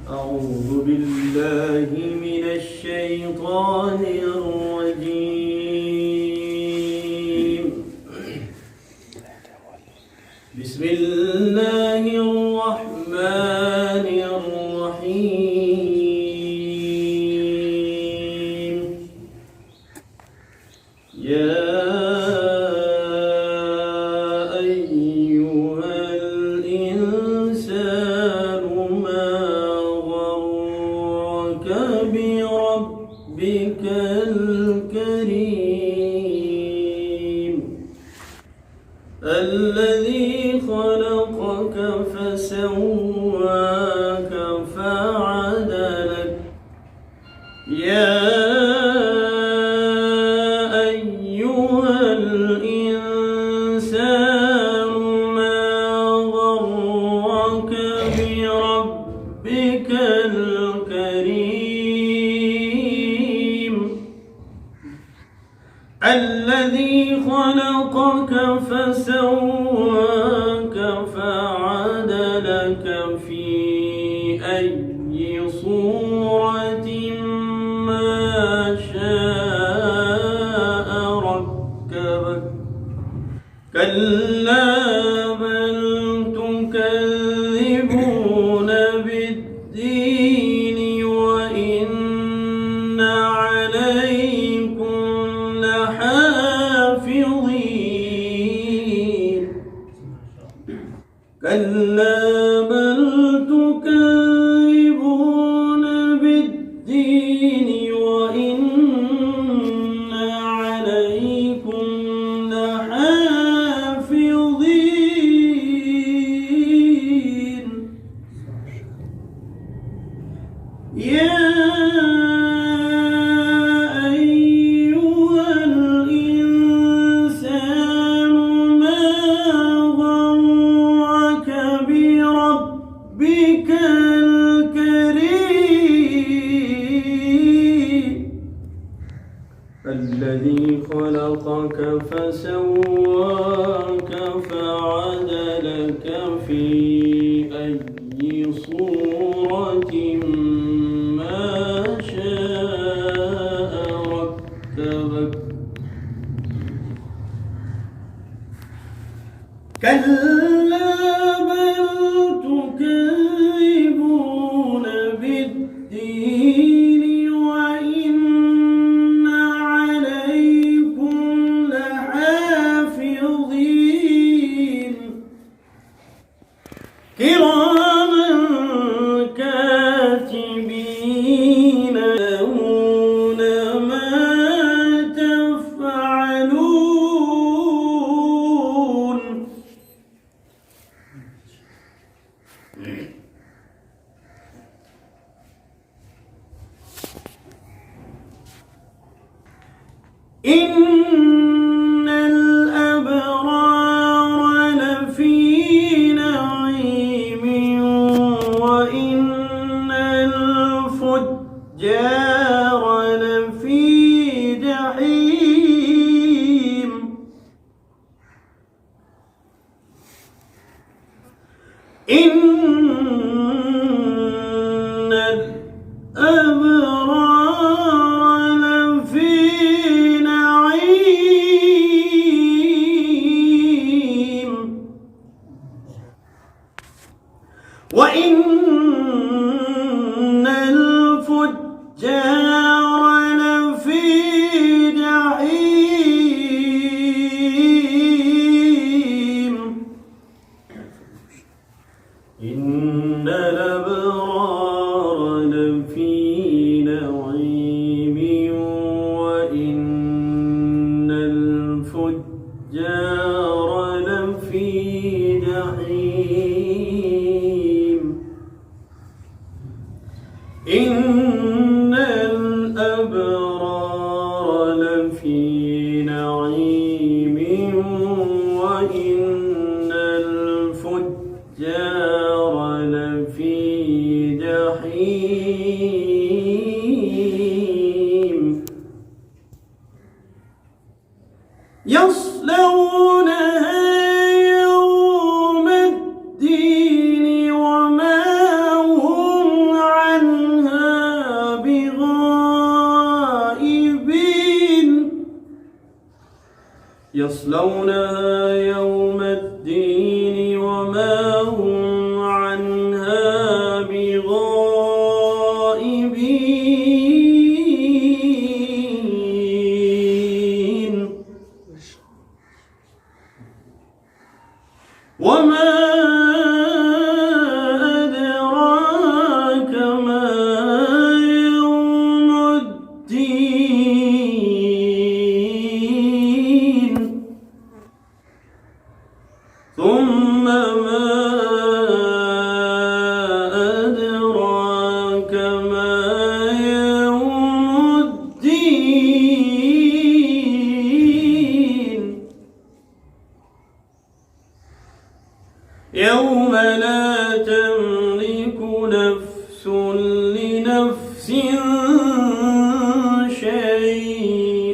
أعوذ بالله من الشيطان الرجيم. بسم الله الرحمن الرحيم. يا أيها الإنسان ما غرك بربك الكريم الذي خلقك فسواك فعدلك. يا أيها الإنسان ما غرك بربك الكريم الذي خلقك فسواك فعدلك في أي صورة ما شاء ركبك. كلا بل تكذبون بالدين وإن عليكم لحافظين. كلا بل تكذبون بالدين وإن عليكم لحافظين. يا أيها الإنسان ما غرك بربك الكريم الذي خلقك فسواك فعدلك في أي صورة ما شاء ركبك. كلا بل تكذبون بالدين وإن عليكم لحافظين كراما كاتبين يعلمون ما تفعلون. إن الأبرار لفي نعيم وإن الفجار لفي جحيم. إن الأبرار لفي نعيم وإن الفجار لفي جحيم. إن الأبرار لفي نعيم وإن الفجار لفي جحيم. إن الأبرار لفي نعيم وإن الفجار لفي جحيم. يصلونها يوم الدين وما هم عنها بغائبين وما أدراك ما يوم الدين ثم ما أدراك ما يوم الدين يوم لا تملك نفس لنفس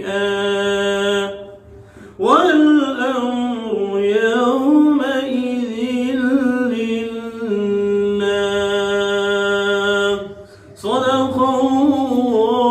شيئا والأمر يومئذ لله صدق الله